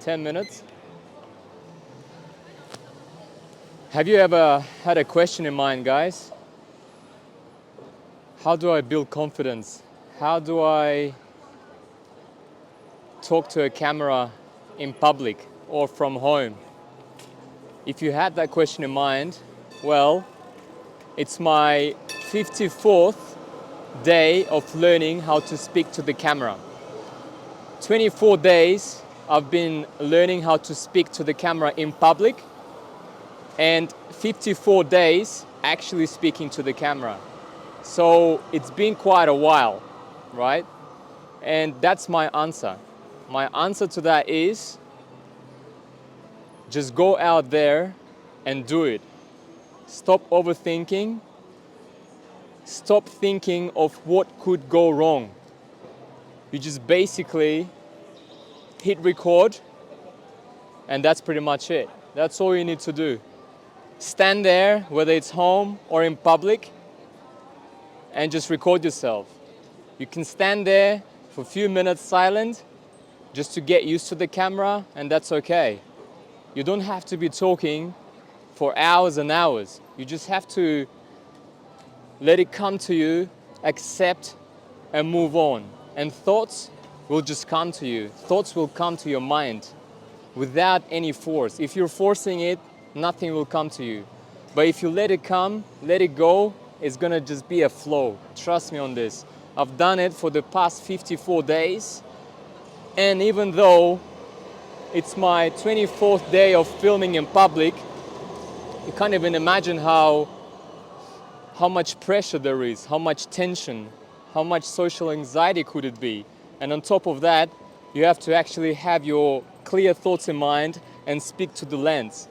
10 minutes. Have you ever had a question in mind, guys? How do I build confidence? How do I talk to a camera in public or from home? If you had that question in mind, well, it's my 54th day of learning how to speak to the camera. 24 days I've been learning how to speak to the camera in public, and 54 days actually speaking to the camera. So it's been quite a while, right? And that's my answer. My answer to that is just go out there and do it. Stop overthinking. Stop thinking of what could go wrong. You just basically hit record, and that's pretty much it. That's all you need to do. Stand there, whether it's home or in public, and just record yourself. You can stand there for a few minutes silent just to get used to the camera, and that's okay. You don't have to be talking for hours and hours. You just have to let it come to you, accept, and move on. And thoughts will just come to you. Thoughts will come to your mind without any force. If you're forcing it, nothing will come to you. But if you let it come, let it go, it's gonna just be a flow. Trust me on this. I've done it for the past 54 days. And even though it's my 24th day of filming in public, you can't even imagine how much pressure there is, how much tension, how much social anxiety could it be. And on top of that, you have to actually have your clear thoughts in mind and speak to the lens.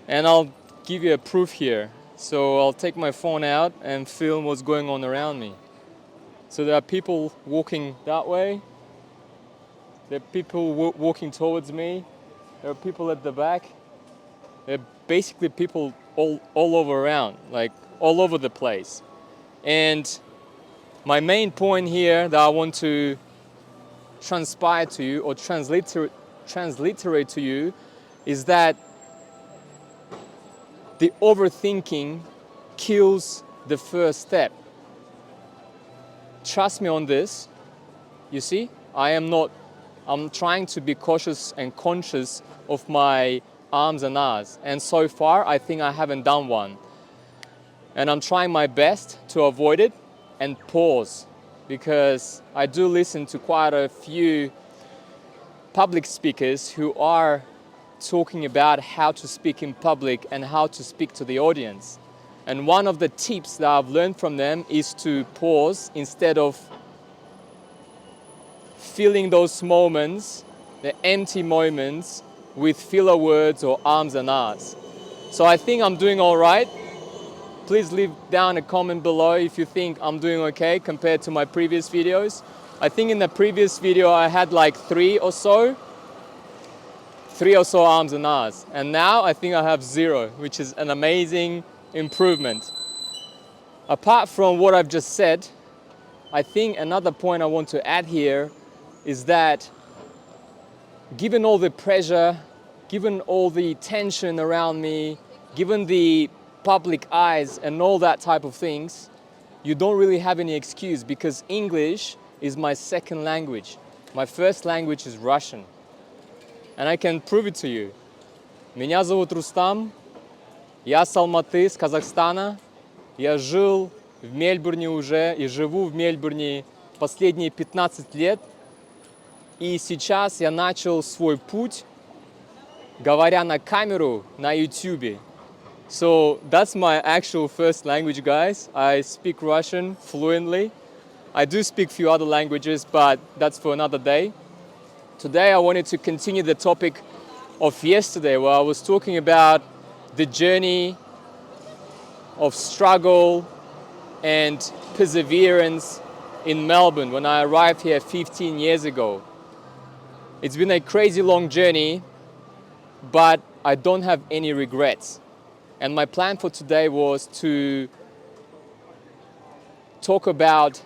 And I'll give you a proof here. So I'll take my phone out and film what's going on around me. So there are people walking that way. There are people walking towards me. There are people at the back. There are basically people all over around, like all over the place. And my main point here that I want to transpire to you or transliterate to you is that the overthinking kills the first step. Trust me on this. You see, I'm trying to be cautious and conscious of my arms and ahs. And so far, I think I haven't done one. And I'm trying my best to avoid it and pause, because I do listen to quite a few public speakers who are talking about how to speak in public and how to speak to the audience. And one of the tips that I've learned from them is to pause instead of filling those moments, the empty moments, with filler words or arms and ahs. So I think I'm doing all right. Please leave down a comment below if you think I'm doing okay compared to my previous videos. I think in the previous video I had like three or so arms and ahs. And now I think I have 0, which is an amazing improvement. Apart from what I've just said, I think another point I want to add here is that given all the pressure, given all the tension around me, given the public eyes and all that type of things, you don't really have any excuse, because English is my second language. My first language is Russian. And I can prove it to you. Меня зовут Рустам, я с Алматы, с Казахстана. Я жил в Мельбурне уже и живу в Мельбурне последние 15 лет. И сейчас я начал свой путь, говоря на камеру на YouTube. So that's my actual first language, guys. I speak Russian fluently. I do speak a few other languages, but that's for another day. Today I wanted to continue the topic of yesterday, where I was talking about the journey of struggle and perseverance in Melbourne when I arrived here 15 years ago. It's been a crazy long journey, but I don't have any regrets. And my plan for today was to talk about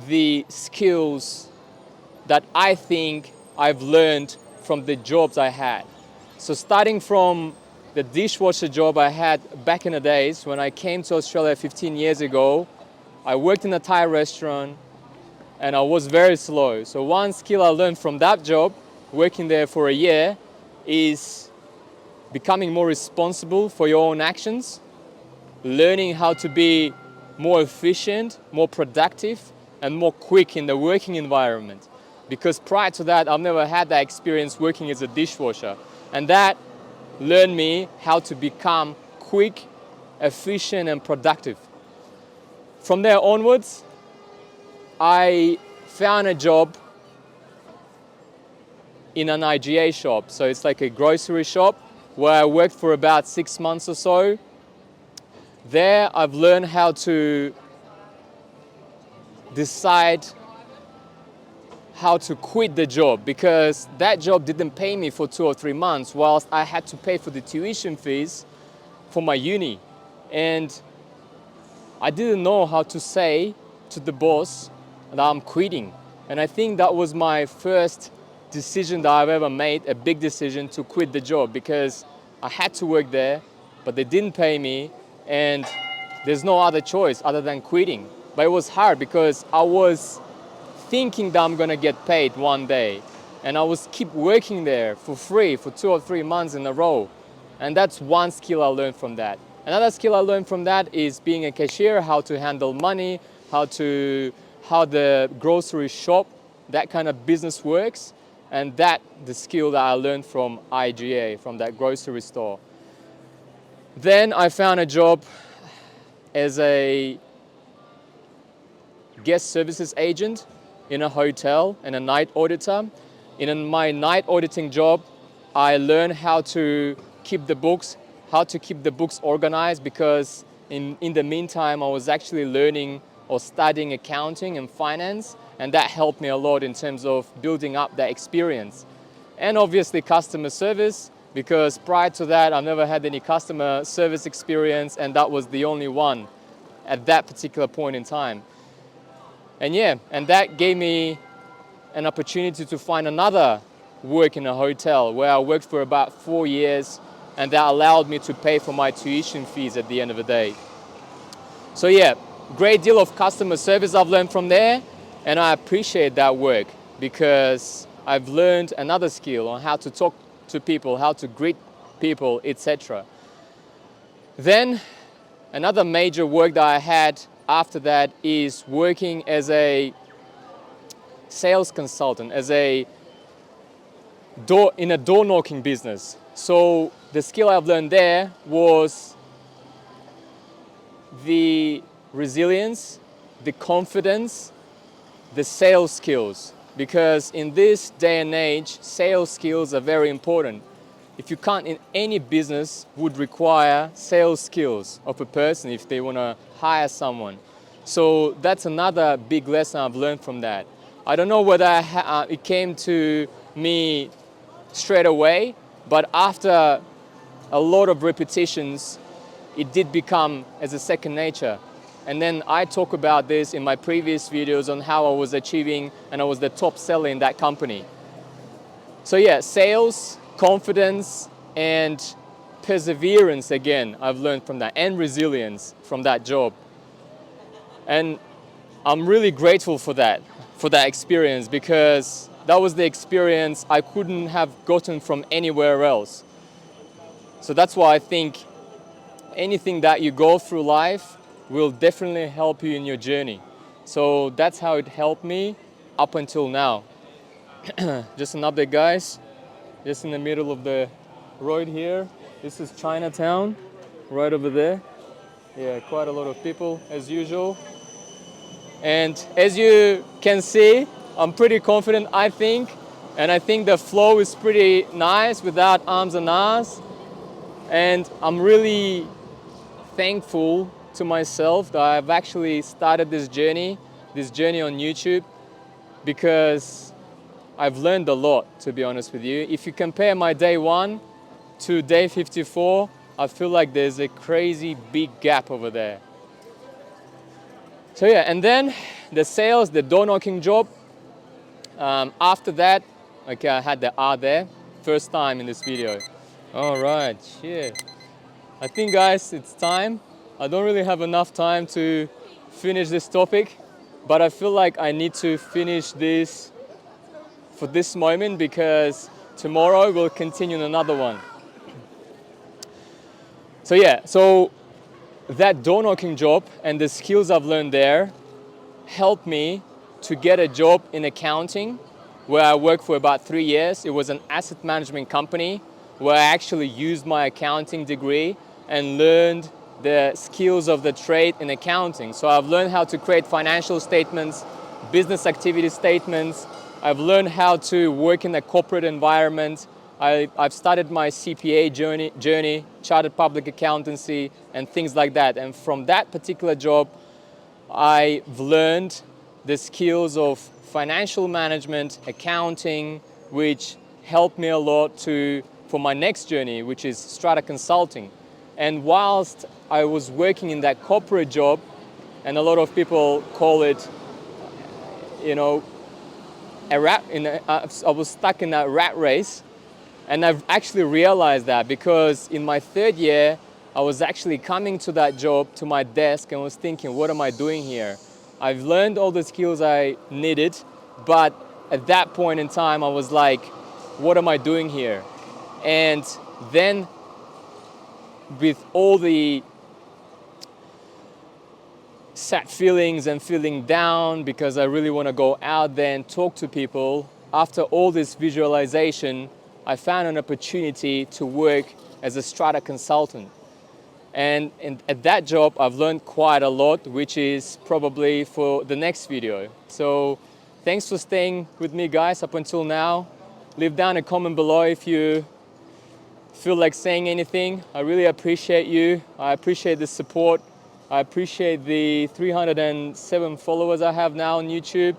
the skills that I think I've learned from the jobs I had. So starting from the dishwasher job I had back in the days when I came to Australia 15 years ago, I worked in a Thai restaurant and I was very slow. So one skill I learned from that job, working there for a year, is becoming more responsible for your own actions, learning how to be more efficient, more productive, and more quick in the working environment. Because prior to that, I've never had that experience working as a dishwasher. And that learned me how to become quick, efficient, and productive. From there onwards, I found a job in an IGA shop. So it's like a grocery shop where I worked for about 6 months or so. There, I've learned how to decide how to quit the job, because that job didn't pay me for 2 or 3 months whilst I had to pay for the tuition fees for my uni. And I didn't know how to say to the boss that I'm quitting. And I think that was my first decision that I've ever made, a big decision to quit the job, because I had to work there, but they didn't pay me, and there's no other choice other than quitting. But it was hard because I was thinking that I'm gonna get paid one day, and I was keep working there for free for 2 or 3 months in a row. And that's one skill I learned from that. Another skill I learned from that is being a cashier, how to handle money, how the grocery shop, that kind of business works. And the skill that I learned from IGA, from that grocery store. Then I found a job as a guest services agent in a hotel and a night auditor. In my night auditing job, I learned how to keep the books, organized, because in the meantime, I was actually learning or studying accounting and finance, and that helped me a lot in terms of building up that experience. And obviously customer service, because prior to that, I've never had any customer service experience, and that was the only one at that particular point in time. And that gave me an opportunity to find another work in a hotel where I worked for about 4 years, and that allowed me to pay for my tuition fees at the end of the day. So great deal of customer service I've learned from there, and I appreciate that work because I've learned another skill on how to talk to people, how to greet people, etc. Then another major work that I had after that is working as a sales consultant, in a door knocking business. So the skill I've learned there was the resilience, the confidence, the sales skills. Because in this day and age, sales skills are very important. If you can't, in any business, would require sales skills of a person if they want to hire someone. So that's another big lesson I've learned from that. I don't know whether it came to me straight away, but after a lot of repetitions, it did become as a second nature. And then I talk about this in my previous videos on how I was achieving, and I was the top seller in that company. So sales, confidence, and perseverance, again, I've learned from that, and resilience from that job. And I'm really grateful for that experience, because that was the experience I couldn't have gotten from anywhere else. So that's why I think anything that you go through life will definitely help you in your journey. So that's how it helped me up until now. Just an update, guys. Just in the middle of the road here. This is Chinatown, right over there. Quite a lot of people as usual. And as you can see, I'm pretty confident, I think. And I think the flow is pretty nice without arms and ahs. And I'm really thankful to myself that I've actually started this journey on YouTube, because I've learned a lot, to be honest with you. If you compare my day 1 to day 54, I feel like there's a crazy big gap over there. So and then the door knocking job. After that, Okay, I had the R there. First time in this video. All right, shit. I think, guys, it's time. I don't really have enough time to finish this topic, but I feel like I need to finish this for this moment because tomorrow we'll continue another one. So yeah, so that door knocking job and the skills I've learned there helped me to get a job in accounting where I worked for about 3 years. It was an asset management company where I actually used my accounting degree and learned the skills of the trade in accounting. So I've learned how to create financial statements, business activity statements. I've learned how to work in a corporate environment. I've started my CPA journey, chartered public accountancy, and things like that. And from that particular job, I've learned the skills of financial management, accounting, which helped me a lot for my next journey, which is strata consulting. And whilst I was working in that corporate job, and a lot of people call it, you know, I was stuck in that rat race. And I've actually realized that because in my 3rd year, I was actually coming to that job, to my desk, and was thinking, what am I doing here? I've learned all the skills I needed, but at that point in time, I was like, what am I doing here? And then with all the sad feelings and feeling down because I really want to go out there and talk to people, after all this visualization, I found an opportunity to work as a strata consultant. And at that job, I've learned quite a lot, which is probably for the next video. So thanks for staying with me, guys, up until now. Leave down a comment below if you feel like saying anything. I really appreciate you. I appreciate the support. I appreciate the 307 followers I have now on YouTube.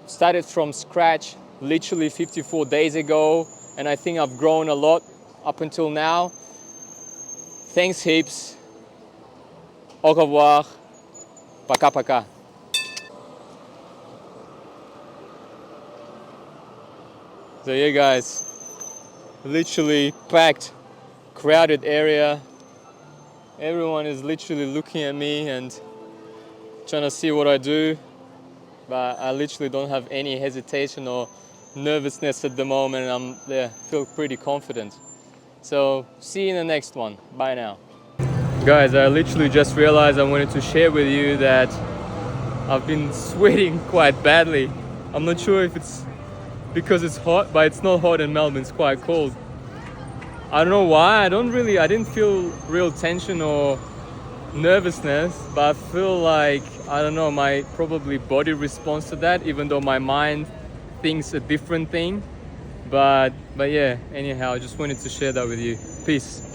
Started from scratch literally 54 days ago, and I think I've grown a lot up until now. Thanks heaps. Au revoir. Paka paka. So yeah, guys, literally packed, crowded area. Everyone is literally looking at me and trying to see what I do, but I literally don't have any hesitation or nervousness at the moment. Feel pretty confident. So see you in the next one. Bye now. Guys, I literally just realized I wanted to share with you that I've been sweating quite badly. I'm not sure if it's because it's hot, but it's not hot in Melbourne, it's quite cold. I don't know why, I didn't feel real tension or nervousness, but I feel like, I don't know, my probably body responds to that, even though my mind thinks a different thing. But yeah, anyhow, I just wanted to share that with you. Peace.